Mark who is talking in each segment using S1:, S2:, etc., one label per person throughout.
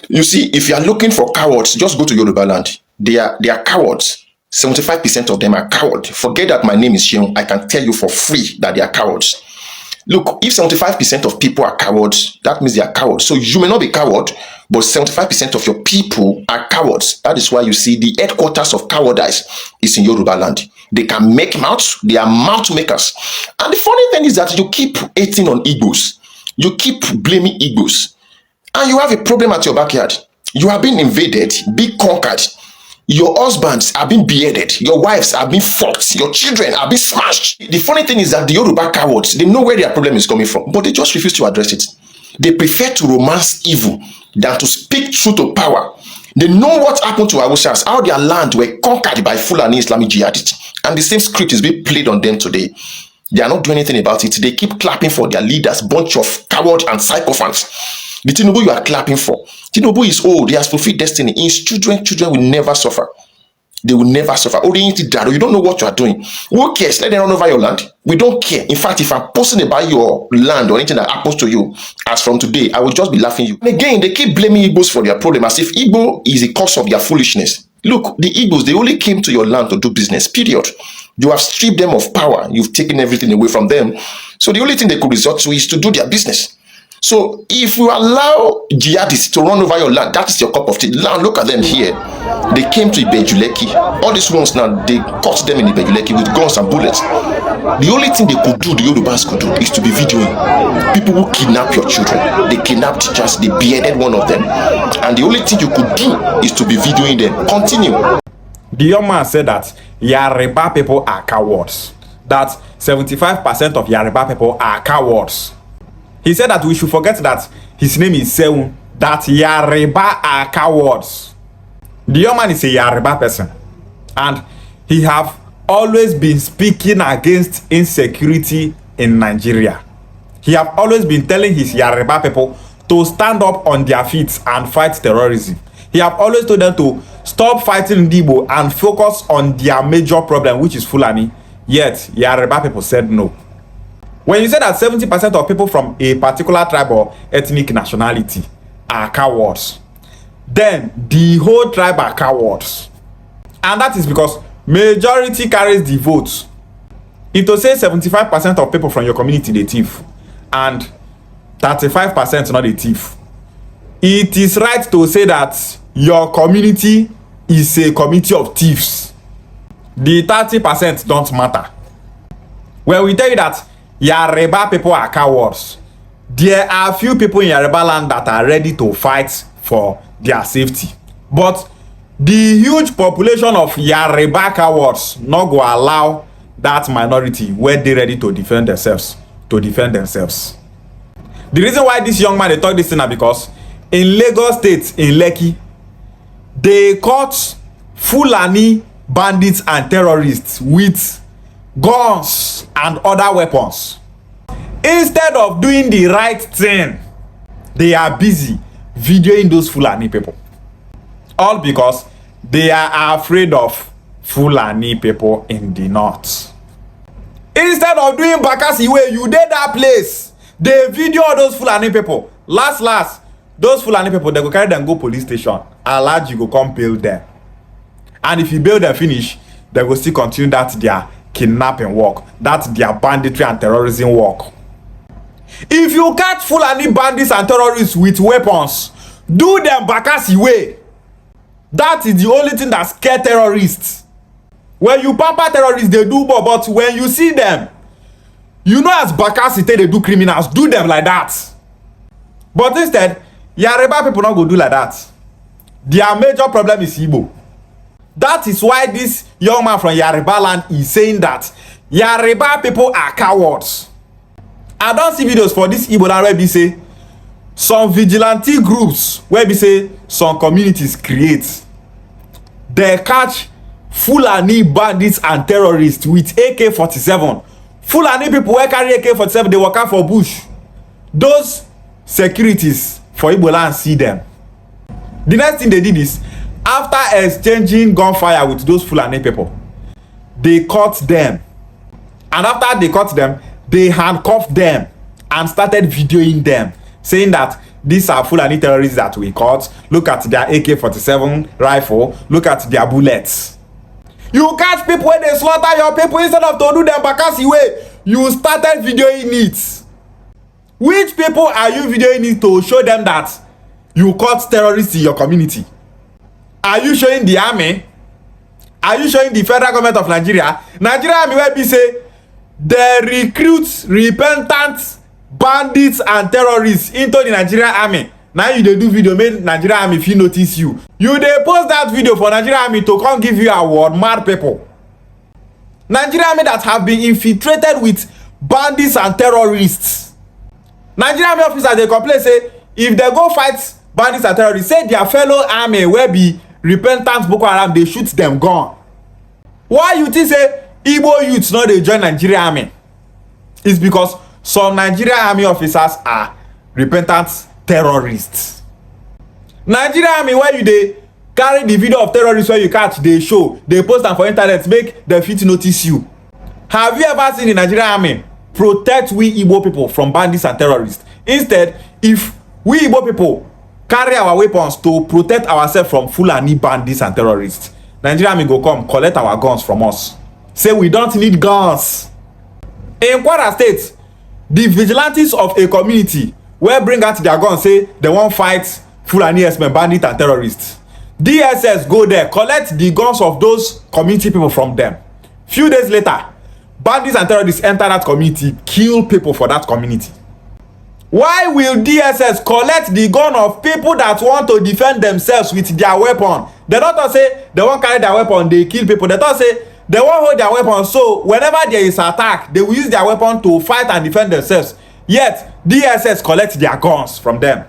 S1: You see, if you are looking for cowards, just go to Yoruba land. They are cowards. 75% of them are cowards. Forget that my name is Sheung. I can tell you for free that they are cowards. Look, if 75% of people are cowards, that means they are cowards. So you may not be coward, but 75% of your people are cowards. That is why you see the headquarters of cowardice is in Yoruba land. They can make mouths. They are mouth makers. And the funny thing is that you keep hating on Igbos. You keep blaming Igbos. And you have a problem at your backyard. You have been invaded, been conquered. Your husbands have been beheaded. Your wives have been fucked. Your children have been smashed. The funny thing is that the Yoruba cowards, they know where their problem is coming from, but they just refuse to address it. They prefer to romance evil than to speak truth to power. They know what happened to Hausas, how their land were conquered by Fulani Islamic jihadists, and the same script is being played on them today. They are not doing anything about it. They keep clapping for their leaders, bunch of cowards and psychophants. The Tinubu you are clapping for, Tinubu is old. He has fulfilled destiny. His children will never suffer. They will never suffer. You don't know what you are doing. Who cares? Let them run over your land. We don't care. In fact, if I'm posting about your land or anything that happens to you, as from today, I will just be laughing you. And again, they keep blaming Igbos for their problem as if Igbo is the cause of their foolishness. Look, the Igbos, they only came to your land to do business, period. You have stripped them of power. You've taken everything away from them. So the only thing they could resort to is to do their business. So if you allow jihadists to run over your land, that is your cup of tea. Now look at them here. They came to Ibejuleki. All these ones now, they caught them in Ibejuleki with guns and bullets. The only thing they could do, the Yorubas could do, is to be videoing people who kidnap your children. They kidnapped teachers, they beheaded one of them. And the only thing you could do is to be videoing them. Continue.
S2: The young man said that Yariba people are cowards. That 75% of Yariba people are cowards. He said that we should forget that his name is Seun, that Yariba are cowards. The young man is a Yariba person, and he have always been speaking against insecurity in Nigeria. He have always been telling his Yariba people to stand up on their feet and fight terrorism. He have always told them to stop fighting Ndigbo and focus on their major problem, which is Fulani. Yet Yariba people said no. When you say that 70% of people from a particular tribe or ethnic nationality are cowards, then the whole tribe are cowards. And that is because majority carries the votes. If to say 75% of people from your community they thief and 35% not a thief, it is right to say that your community is a community of thieves. The 30% don't matter. When we tell you that Yariba people are cowards, there are few people in Yariba land that are ready to fight for their safety. But the huge population of Yariba cowards not go allow that minority where they ready to defend themselves to defend themselves. The reason why this young man they talk this thing is because in Lagos State, in Lekki, they caught Fulani bandits and terrorists with guns and other weapons. Instead of doing the right thing, they are busy videoing those Fulani people. All because they are afraid of Fulani people in the north. Instead of doing Bakasi way, you did that place. They video those Fulani people. Last, those Fulani people, they go carry them go police station. Alaji go come bail them. And if you bail them finish, they go still continue that their kidnapping work. That's their banditry and terrorism work. If you catch Fulani bandits and terrorists with weapons, do them Bakasi way. That is the only thing that scare terrorists. When you pamper terrorists, they do more, but when you see them, you know as Bakasi they do criminals, do them like that. But instead, Yariba people not go do like that. Their major problem is Igbo. That is why this young man from Yariba land is saying that Yariba people are cowards. I don't see videos for this Igbo land where we say some vigilante groups where we say some communities create. They catch Fulani bandits and terrorists with AK-47. Fulani people who carry AK-47, they work out for bush. Those securities for Igbo land see them. The next thing they did is, after exchanging gunfire with those Fulani people, they caught them. And after they caught them, they handcuffed them and started videoing them, saying that these are Fulani terrorists that we caught. Look at their AK-47 rifle. Look at their bullets. You catch people when they slaughter your people instead of to do them bakasi way. You started videoing it. Which people are you videoing it to show them that you caught terrorists in your community? Are you showing the army? Are you showing the federal government of Nigeria? Nigeria army wey be say they recruit repentant bandits and terrorists into the Nigerian army. Now you dey do video make Nigerian army fit notice you. You dey post that video for Nigerian army to come give you award, mad people. Nigerian army that have been infiltrated with bandits and terrorists. Nigerian army officers dey complain say if they go fight bandits and terrorists, say their fellow army wey be repentant Boko Haram dey shoot them gun. Why you think say Igbo youths no dey join Nigerian army? It's because some Nigerian army officers are repentant terrorists. Nigerian army where you dey carry the video of terrorists wey you catch dey show, dey post am for internet make dem fit notice you. Have you ever seen the Nigerian army protect we Igbo people from bandits and terrorists? Instead, if we Igbo people carry our weapons to protect ourselves from Fulani bandits and terrorists, Nigerian army go come collect our guns from us. Say we don't need guns. In Kwara State, the vigilantes of a community wey bring out their guns say they wan fight Fulani herdsmen, bandits and terrorists. DSS go there collect the guns of those community people from them. Few days later, bandits and terrorists enter that community, kill people for that community. Why will DSS collect the gun of people that want to defend themselves with their weapon? They don't talk say they won't carry their weapon, they kill people. They talk say they won't hold their weapon, so whenever there is attack, they will use their weapon to fight and defend themselves. Yet, DSS collect their guns from them.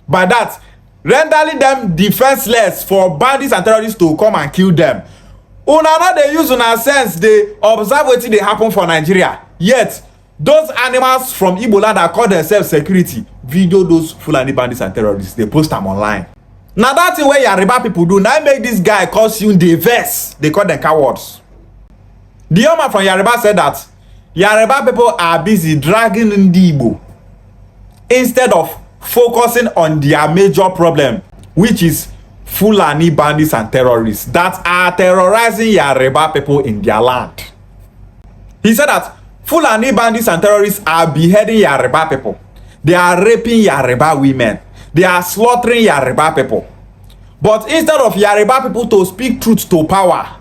S2: By that, rendering them defenseless for bandits and terrorists to come and kill them. Una no dey use una sense dey observe wetin dey happen for Nigeria. Yet, those animals from Igbo land that call themselves security video those Fulani bandits and terrorists. They post them online. Now that thing wey Yariba people do, now make this guy costume dey vex. They call them cowards. The young man from Yariba said that Yariba people are busy dragging Ndigbo instead of focusing on their major problem, which is Fulani bandits and terrorists that are terrorizing Yariba people in their land. He said that Fulani bandits and terrorists are beheading Yariba people. They are raping Yariba women. They are slaughtering Yariba people. But instead of Yariba people to speak truth to power,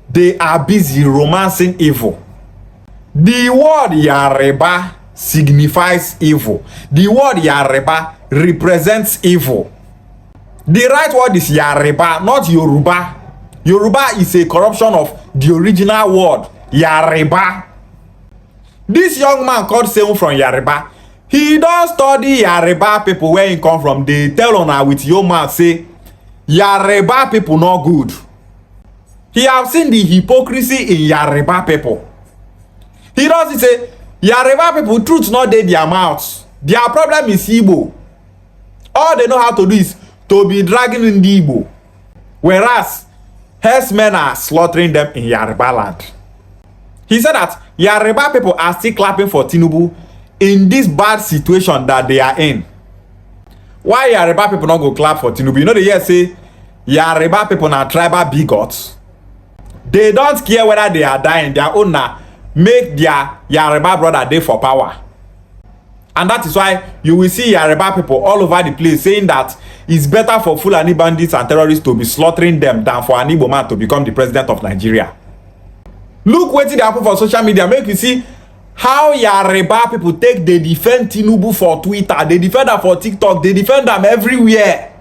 S2: they are busy romancing evil. The word Yariba signifies evil. The word Yariba represents evil. The right word is Yariba, not Yoruba. Yoruba is a corruption of the original word Yariba. This young man called Seun from Yariba, he don study Yariba people where he come from. They tell una with your mouth say Yariba people no good. He have seen the hypocrisy in Yariba people. He don see say Yariba people truth not dey their mouths. Their problem is Igbo. All they know how to do is to be dragging in the Igbo, whereas herdsmen are slaughtering them in Yariba land. He said that Yariba people are still clapping for Tinubu in this bad situation that they are in. Why Yariba people not go clap for Tinubu? You know they hear say Yariba people are tribal bigots. They don't care whether they are dying. Their own na make their Yariba brother dey for power. And that is why you will see Yariba people all over the place saying that it's better for Fulani bandits and terrorists to be slaughtering them than for an Igbo man to become the president of Nigeria. Look wetin dey happen for social media, make you see how Yariba people take dey defend Tinubu for Twitter, they defend am for TikTok, they defend am everywhere.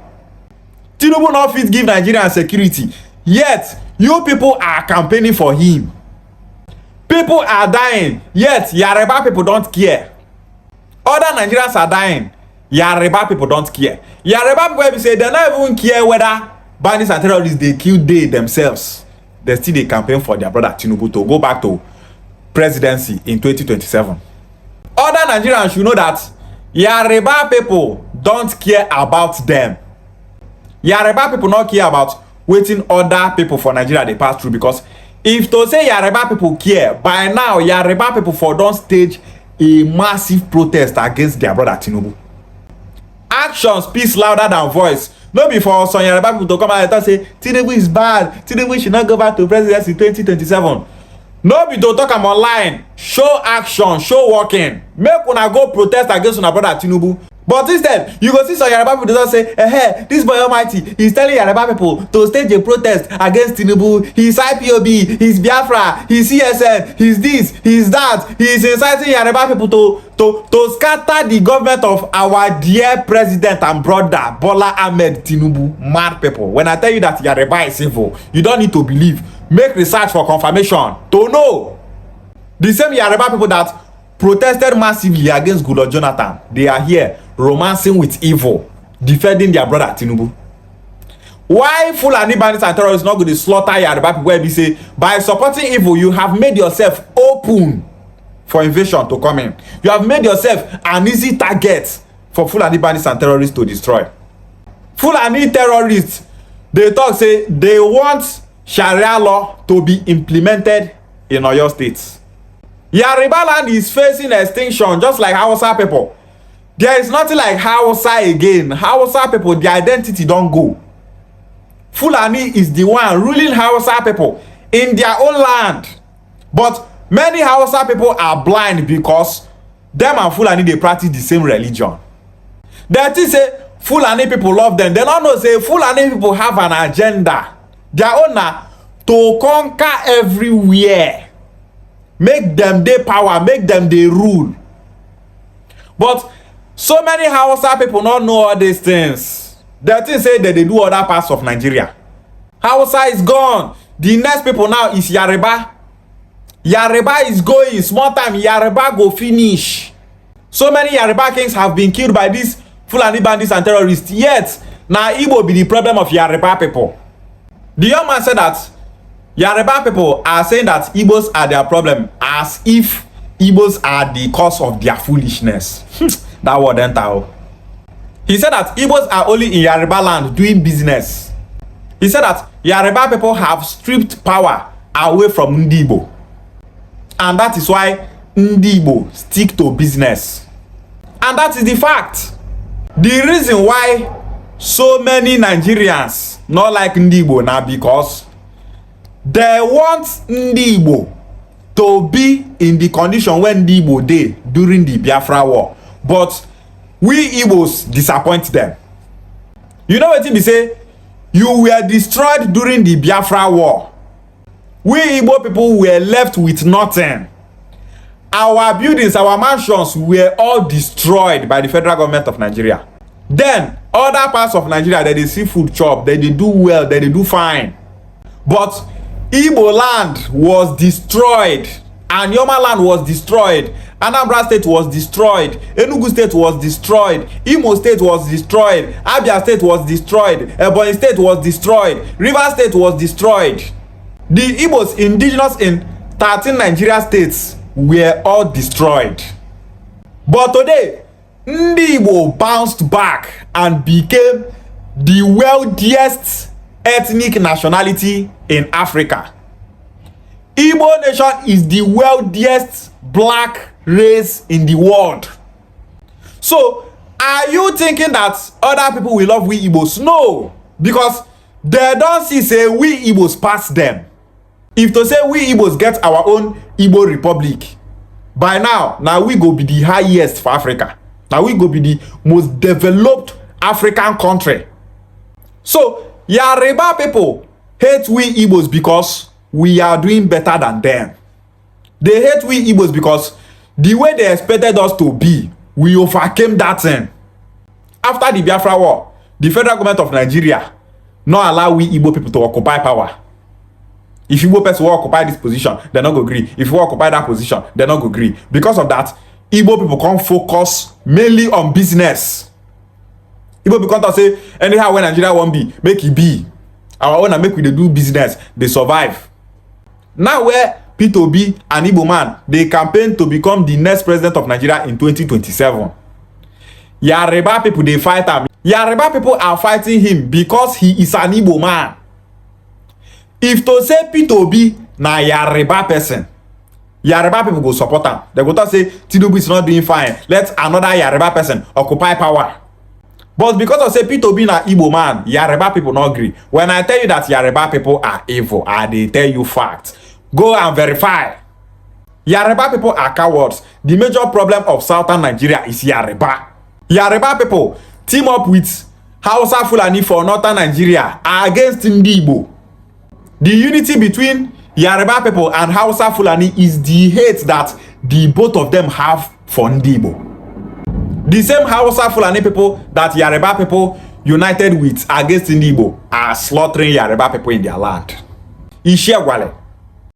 S2: Tinubu no fit give Nigerian security, yet you people are campaigning for him. People are dying, yet Yariba people don't care. Other Nigerians are dying, Yariba people don't care. Yariba people be say they don't even care whether bandits and terrorists they kill they themselves. They still dey campaign for their brother Tinubu to go back to presidency in 2027. Other Nigerians should know that Yariba people don't care about them. Yariba people not care about wetin other people for Nigeria they pass through, because if to say Yariba people care, by now Yariba people for don stage a massive protest against their brother Tinubu. Action speaks louder than voice. No be for some Yoruba people to come out and talk say Tinubu is bad, Tinubu should not go back to presidency in 2027. No be to talk am online. Show action, show working. Make una go protest against una brother Tinubu. But instead, you go see some Yoruba people that say, this boy almighty is telling Yoruba people to stage a protest against Tinubu. He's IPOB, he's Biafra, he's CSN, he's this, he's that. He's inciting Yoruba people to scatter the government of our dear president and brother, Bola Ahmed Tinubu. Mad people. When I tell you that Yariba is evil, you don't need to believe. Make research for confirmation to know. The same Yoruba people that protested massively against Goodluck Jonathan, they are here romancing with evil, defending their brother Tinubu. Why Fulani bandits and terrorists not going to slaughter Yoruba people where we say by supporting evil you have made yourself open for invasion to come in. You have made yourself an easy target for Fulani bandits and terrorists to destroy. Fulani terrorists, they talk say they want Sharia law to be implemented in Oyo State. Yariba land is facing extinction just like Hausa people. There is nothing like Hausa again. Hausa people, their identity don't go. Fulani is the one ruling Hausa people in their own land. But many Hausa people are blind because them and Fulani, they practice the same religion. They think say Fulani people love them. They don't know say Fulani people have an agenda. Their own na to conquer everywhere. Make them dey power, make them dey rule. But so many Hausa people don't know all these things. They think say that they do other parts of Nigeria. Hausa is gone. The next people now is Yariba. Yariba is going. Small time Yariba go finish. So many Yariba kings have been killed by these Fulani bandits and terrorists. Yet now Igbo be the problem of Yariba people. The young man said that Yariba people are saying that Igbos are their problem, as if Igbos are the cause of their foolishness. That word enter. He said that Igbos are only in Yariba land doing business. He said that Yariba people have stripped power away from Ndigbo. And that is why Ndigbo stick to business. And that is the fact. The reason why so many Nigerians not like Ndigbo now because they want Ndigbo to be in the condition when Ndigbo dey during the Biafra war. But we Igbos disappoint them. You know what we say? You were destroyed during the Biafra war. We Igbo people were left with nothing. Our buildings, our mansions were all destroyed by the federal government of Nigeria. Then other parts of Nigeria, they see food chop, they do well, they do fine. But Igbo land was destroyed, and Yoma land was destroyed, Anambra State was destroyed, Enugu State was destroyed, Imo State was destroyed, Abia State was destroyed, Ebonyi State was destroyed, Rivers State was destroyed. The Igbos indigenous in 13 Nigeria states were all destroyed. But today, Ndigbo bounced back and became the wealthiest ethnic nationality in Africa. Igbo nation is the wealthiest black race in the world. So, are you thinking that other people will love we Igbos? No, because they don't see say we Igbos pass them. If to say we Igbos get our own Igbo Republic, by now we go be the highest for Africa. Now we go be the most developed African country. So, Yariba people hate we Igbos because we are doing better than them. They hate we Igbos because the way they expected us to be, we overcame that thing. After the Biafra war, the federal government of Nigeria not allow we Igbo people to occupy power. If Igbo person will occupy this position, they not go agree. If you occupy that position, they not go agree. Because of that, Igbo people can't focus mainly on business. Igbo people can't say anyhow when Nigeria won't be, make it be. Our own and make we dey do business, they survive. Now where P2B and Igbo man, they campaign to become the next president of Nigeria in 2027. Yariba people, they fight him. Yariba people are fighting him because he is an Igbo man. If to say P2B na Yariba person, Yariba people go support him. They go to say Tinubu is not doing fine. Let another Yariba person occupy power. But because of say P2B na Igbo man, Yariba people not agree. When I tell you that Yariba people are evil, I dey tell you facts. Go and verify. Yariba people are cowards. The major problem of southern Nigeria is Yariba. Yariba people team up with Hausa Fulani for northern Nigeria against Ndigbo. The unity between Yariba people and Hausa Fulani is the hate that the both of them have for Ndigbo. The same Hausa Fulani people that Yariba people united with against Ndigbo are slaughtering Yariba people in their land. Ishia Gwale.